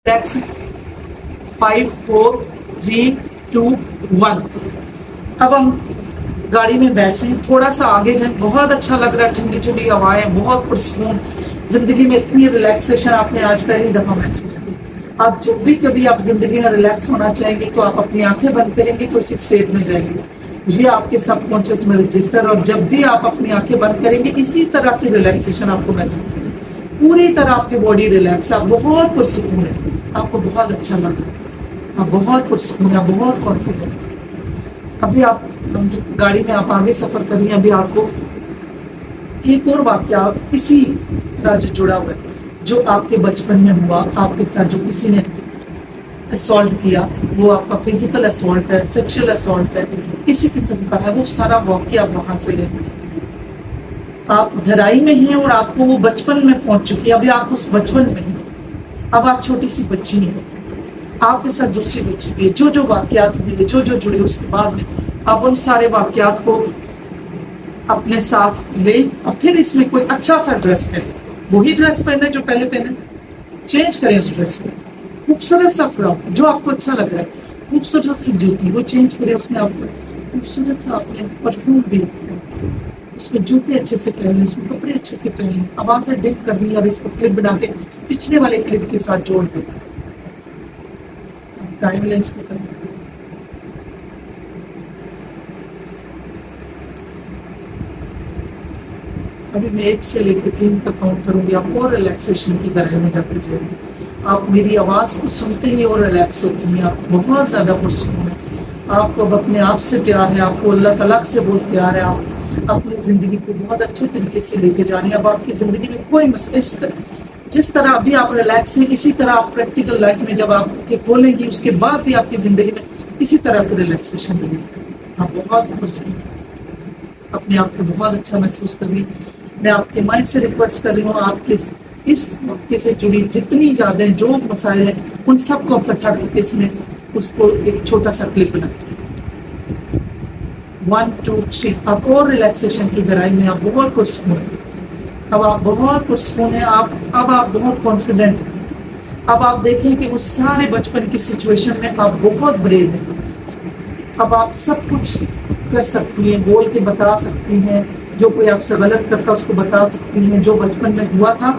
Relax 5 4 3 2 1। अब हम गाड़ी में बैठे, थोड़ा सा आगे जाए, बहुत अच्छा लग रहा है, ठंडी ठंडी हवाएं, बहुत पुरसकून। जिंदगी में इतनी रिलैक्सेशन आपने आज पहली दफा महसूस की। आप जब भी कभी आप जिंदगी में रिलैक्स होना चाहेंगे तो आप अपनी आंखें बंद करेंगे तो इसी स्टेट में जाएंगे। ये आपके सबकॉन्शियस में रजिस्टर, और जब भी आप अपनी आंखें बंद करेंगे इसी तरह की रिलैक्सेशन आपको महसूस होगी। पूरी तरह आपकी बॉडी रिलैक्स, आप बहुत पुरसकून है, आपको बहुत अच्छा लग रहा है, आप बहुत पुरसकून है, बहुत कॉन्फिडेंट। अभी आप गाड़ी में आप आगे सफर करिए, अभी आपको एक और वाक्य इसी तरह जो जुड़ा हुआ है, जो आपके बचपन में हुआ आपके साथ, जो किसी ने असॉल्ट किया, वो आपका फिजिकल असॉल्ट है, सेक्सुअल असॉल्ट है, किसी किस्म का है, वो सारा वाक्य आप वहां से लेंगे। आप गहराई में हैं और आपको वो बचपन में पहुंच चुकी है, अभी आप उस बचपन में हैं। अब आप छोटी सी बच्ची हैं, आपके साथ दूसरी बच्ची भी है, जो जो वाक्यात हुए, जो जो जुड़े, उसके बाद में आप उन सारे वाक्यात को अपने साथ ले, और फिर इसमें कोई अच्छा सा ड्रेस पहने, वही ड्रेस पहने जो पहले पहने, चेंज करें उस ड्रेस को, खूबसूरत सा फ्रॉक जो आपको अच्छा लग रहा है, खूबसूरत सी जूती वो चेंज करें, उसमें आपको खूबसूरत सा अपने परफ्यूम भी, उसमें जूते अच्छे से पहने, उसमें कपड़े अच्छे से पहने, आवाजें डिप करनी और इसको क्लिप बना के पिछले वाले क्लिप के साथ जोड़ दें। टाइम लेंस को करें। अभी मैं 1 से लेकर 3 तक काउंट करूंगी, आप और रिलैक्सेशन की तरह में जाते जाएंगे। आप मेरी आवाज को सुनते ही और रिलैक्स होती हैं, आप बहुत ज्यादा पुरसकून है, आपको अब अपने आप से प्यार है, आपको अल्लाह तआला से बहुत प्यार है, आप अपनी जिंदगी को बहुत अच्छे तरीके से लेके जा रही हैं। अब आपकी जिंदगी में कोई मसला, जिस तरह अभी आप रिलैक्स हैं, इसी तरह आप प्रैक्टिकल लाइफ में जब आप खोलेंगी, उसके बाद भी आपकी जिंदगी में इसी तरह की रिलैक्सेशन मिलेगी। आप बहुत पुरसकून, अपने आप को बहुत अच्छा महसूस करिए। मैं आपके माइंड से रिक्वेस्ट कर रही हूँ, आपके इस मौके से जुड़ी जितनी यादें, जो मसाइल हैं, उन सबको इकट्ठा करके इसमें उसको एक छोटा सा क्लिप बना 1 2 3। आप और रिलैक्सेशन की गहराई में आप बहुत पुरसकून है, अब आप बहुत पुरसकून है, अब आप बहुत कॉन्फिडेंट हैं। अब आप देखें कि उस सारे बचपन की सिचुएशन में आप बहुत ब्रेव हैं। अब आप सब कुछ कर सकती हैं, बोल के बता सकती हैं, जो कोई आपसे गलत करता उसको बता सकती हैं, जो बचपन में हुआ था।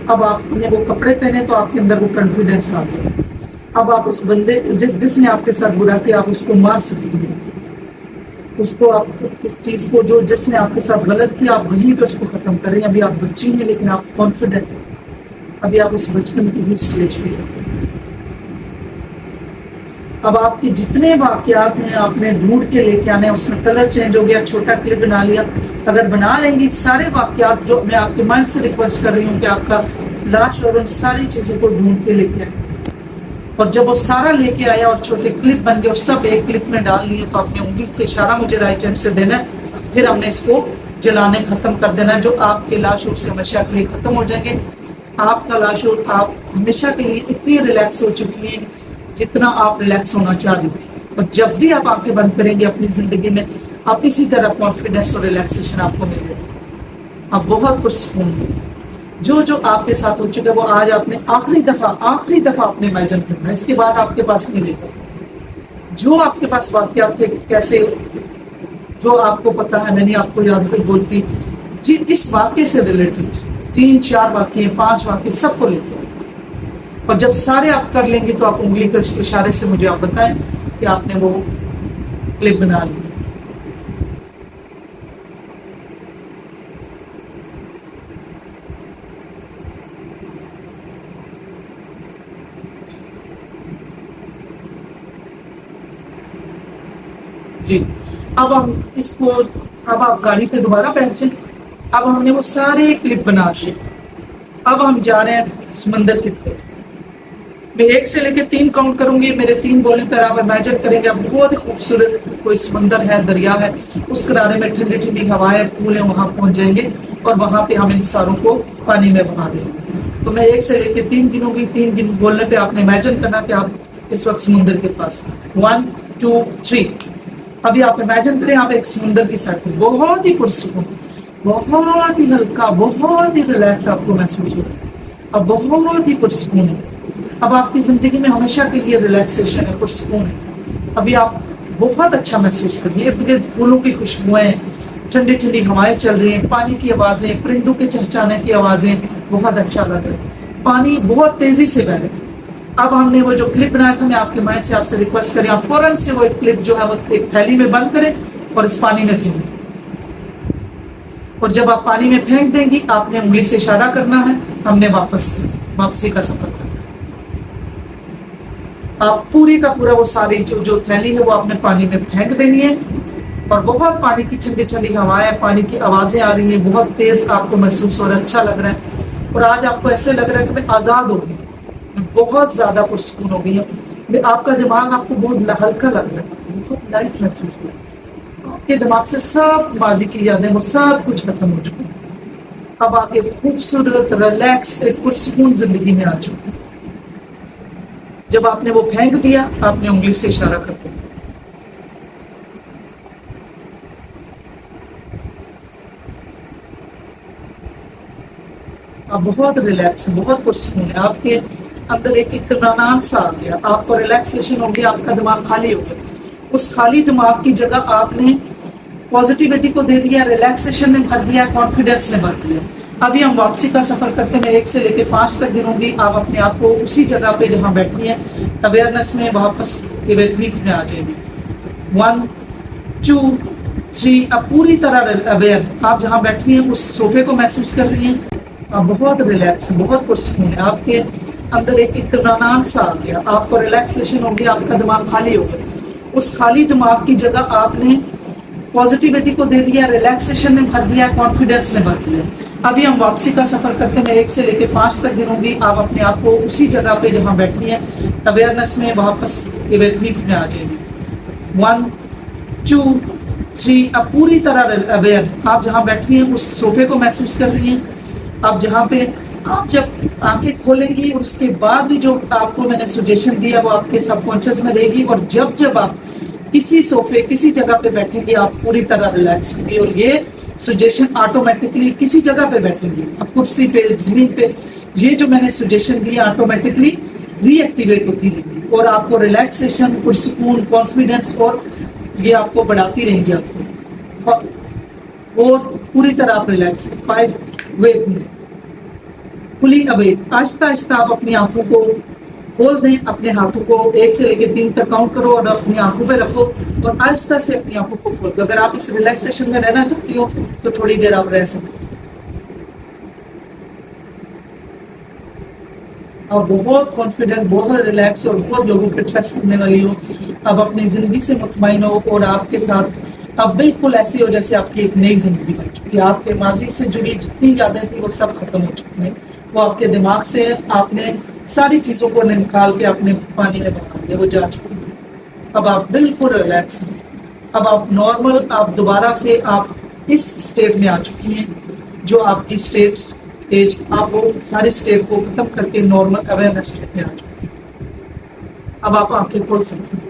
अब आपने वो कपड़े पहने तो आपके अंदर वो कॉन्फिडेंस आ गया। अब आप उस बंदे जिसने आपके साथ बुरा किया, आप उसको मार सकती हैं, उसको आप इस चीज को जो जिसने आपके साथ गलत किया, आप वहीं पे उसको खत्म करें। अभी आप बच्ची हैं लेकिन आप कॉन्फिडेंट हैं, अभी आप उस बचपन की ही स्टेज पे हैं। अब आपके जितने वाकयात हैं आपने ढूंढ के लेके आने, उसमें कलर चेंज हो गया, छोटा क्लिप बना लिया, अगर बना लेंगी सारे वाकयात, जो मैं आपके माइंड से रिक्वेस्ट कर रही हूँ कि आपका लाश और उन सारी चीजों को ढूंढ के लेके आए, और जब वो सारा लेके आया और छोटे क्लिप बन गए और सब एक क्लिप में डाल लिए, तो आपने उंगली से इशारा मुझे राइट हैंड से देना है, फिर हमने इसको जलाने खत्म कर देना है, जो आपके लाश और से हमेशा के लिए खत्म हो जाएंगे। आपका लाश और आप हमेशा के लिए इतनी रिलैक्स हो चुकी है जितना आप रिलैक्स होना चाह रही थी, और जब भी आप आंखें बंद करेंगे अपनी जिंदगी में, आप इसी तरह कॉन्फिडेंस और रिलैक्सेशन आपको मिलेगा। आप बहुत पुरसकून हैं। जो जो आपके साथ हो चुका है वो आज आपने आखिरी दफा आपने इमेजिन करना है, इसके बाद आपके पास नहीं रहेगा। जो आपके पास वाकयात थे, कैसे, जो आपको पता है, मैंने आपको याद कर बोलती जी, इस वाक्य से रिलेटेड 3 4 वाक्य 5 वाक्य सबको लेते, और जब सारे आप कर लेंगे तो आप उंगली के इशारे से मुझे आप बताएं कि आपने वो क्लिप बना ली। जी, अब हम इसको, अब आप गाड़ी पे दोबारा बैठ जाए। अब हमने वो सारे क्लिप बना दिए, अब हम जा रहे हैं समंदर की तरफ। मैं 1 से लेकर 3 काउंट करूंगी, मेरे 3 बोलने पर आप इमेजिन करेंगे आप बहुत ही खूबसूरत कोई समंदर है, दरिया है, उस किनारे में ठंडी ठंडी हवाएं, फूल है, वहां पहुंच जाएंगे और वहां पे हम इन सारों को पानी में बहा देंगे। तो मैं 1 से लेकर 3 गिनूंगी, 3 गिन बोलने पे आपने इमेजिन करना कि आप इस वक्त समुद्र के पास 1 2 3। अभी आप इमेजिन करें आप एक समुद्र की साइड में, बहुत ही पुरसकून, बहुत ही हल्का, बहुत ही रिलैक्स आपको महसूस हो रहा है, अब बहुत ही पुरसकून है। اب آپ کی زندگی میں ہمیشہ کے لیے ریلیکسیشن ہے, پرسکون ہے. ابھی آپ بہت اچھا محسوس کریے, ارد گرد پھولوں کی خوشبوئیں, ٹھنڈی ٹھنڈی ہوائیں چل رہی ہیں, پانی کی آوازیں, پرندوں کے چہچہانے کی آوازیں, بہت اچھا لگ رہا ہے. پانی بہت تیزی سے بہ رہا ہے. اب ہم نے وہ جو کلپ بنایا تھا, میں آپ کے مائنڈ سے آپ سے ریکویسٹ کریں, آپ فوراً سے وہ ایک کلپ جو ہے وہ ایک تھیلی میں بند کریں اور اس پانی میں پھینکیں. اور جب آپ پانی میں پھینک دیں گی, آپ نے انگلی سے اشارہ کرنا ہے, ہم نے واپسی کا سفر کرنا ہے. آپ پوری کا پورا وہ ساری جو تھیلی ہے وہ آپ نے پانی میں پھینک دینی ہے. اور بہت پانی کی ٹھنڈی ٹھنڈی ہوائیں, پانی کی آوازیں آ رہی ہیں, بہت تیز آپ کو محسوس ہو رہا ہے, اچھا لگ رہا ہے. اور آج آپ کو ایسے لگ رہا ہے کہ میں آزاد ہو گئی, میں بہت زیادہ پرسکون ہو گئی ہوں. آپ کا دماغ آپ کو بہت ہلکا لگ رہا ہے, بہت لائٹ محسوس ہو رہا ہے. آپ کے دماغ سے سب ماضی کی یادیں وہ سب کچھ ختم ہو چکا ہے. اب آپ ایک خوبصورت ریلیکس ایک پرسکون زندگی میں آ چکے ہیں. جب آپ نے وہ پھینک دیا, آپ نے انگلی سے اشارہ کر دیا. آپ بہت ریلیکس ہیں, بہت پرسکون ہے. آپ کے اندر ایک اطمینان سا آ گیا, آپ کو ریلیکسیشن ہو گیا, آپ کا دماغ خالی ہو گیا. اس خالی دماغ کی جگہ آپ نے پازیٹیوٹی کو دے دیا, ریلیکسیشن میں بھر دیا, کانفیڈنس میں بھر دیا. ابھی ہم واپسی کا سفر کرتے ہیں. 1 سے لے کے 5 تک گنوں گی. آپ اپنے آپ کو اسی جگہ پہ جہاں بیٹھی ہیں اویئرنیس میں واپس ایویلیٹ میں آ جائیں گی. 1 2 3. اب پوری طرح اویئر, آپ جہاں بیٹھی ہیں اس صوفے کو محسوس کر رہی ہیں. آپ بہت ریلیکس ہیں, بہت پرسکون ہے. آپ کے اندر ایک اطمینان سا آ گیا, آپ کو ریلیکسیشن ہو گیا, آپ کا دماغ خالی ہو گیا. اس خالی دماغ کی جگہ آپ نے پازیٹیوٹی کو دے دیا, ریلیکسیشن میں بھر دیا, کانفیڈنس میں بھر دیا. ابھی ہم واپسی کا سفر کرتے ہیں. 1 سے لے کے 5 تک گنوں گی. آپ اپنے آپ کو اسی جگہ پہ جہاں بیٹھی ہیں اویئرنیس میں واپس ایویلیٹ میں آ جائیں گی. 1 2 3. اب پوری طرح اویئر, آپ جہاں بیٹھی ہیں اس صوفے کو محسوس کر رہی ہیں. آپ جہاں پہ آپ جب آنکھیں کھولیں گی, اور اس کے بعد بھی جو آپ کو میں نے سجیشن دیا وہ آپ کے سب کانشیس میں رہے گی. اور جب آپ کسی صوفے کسی جگہ پہ بیٹھیں گے, آپ پوری طرح ریلیکس ہوں گی. اور یہ سجیشن آٹومیٹکلی کسی جگہ پہ بیٹھیں گے, اب کرسی پہ, زمین پہ, یہ جو میں نے سجیشن دیا آٹومیٹکلی ری ایکٹیویٹ ہوتی رہیں گی. اور آپ کو ریلیکسیشن, پرسکون, کانفیڈنس اور یہ آپ کو بڑھاتی رہیں گی. آپ کو وہ پوری طرح آپ ریلیکس ہیں. 5 کھلی اویک. آہستہ آہستہ آپ اپنی آنکھوں کو کھول دیں, اپنے ہاتھوں کو 1 سے لے کے 3 تک کاؤنٹ کرو اور اپنی آنکھوں پہ رکھو, اور آہستہ سے اپنی آنکھوں کو کھول دو. اگر آپ اس ریلیکسیشن میں رہنا چاہتی ہو تو تھوڑی دیر آپ رہ سکتے ہیں. آپ بہت کانفیڈنٹ, بہت ریلیکس اور بہت لوگوں پہ ٹرسٹ کرنے والی ہو. اب اپنی زندگی سے مطمئن ہو, اور آپ کے ساتھ اب بالکل ایسی ہو جیسے آپ کی ایک نئی زندگی بن چکی ہے. آپ کے ماضی سے جڑی جتنی یادیں تھیں وہ سب ختم ہو چکی ہیں. وہ آپ کے دماغ سے آپ نے ساری چیزوں کو نکال کے اپنے پانی میں بنا دیا, وہ جا چکی ہیں. اب آپ بالکل ریلیکس ہیں. اب آپ نارمل, آپ دوبارہ سے آپ اس اسٹیٹ میں آ چکی ہیں جو آپ کی اسٹیٹ ایج, آپ وہ سارے اسٹیٹ کو ختم کر کے نارمل اویئرنیس اسٹیٹ میں آ چکی ہیں. اب آپ آنکھیں کھول سکتے ہیں.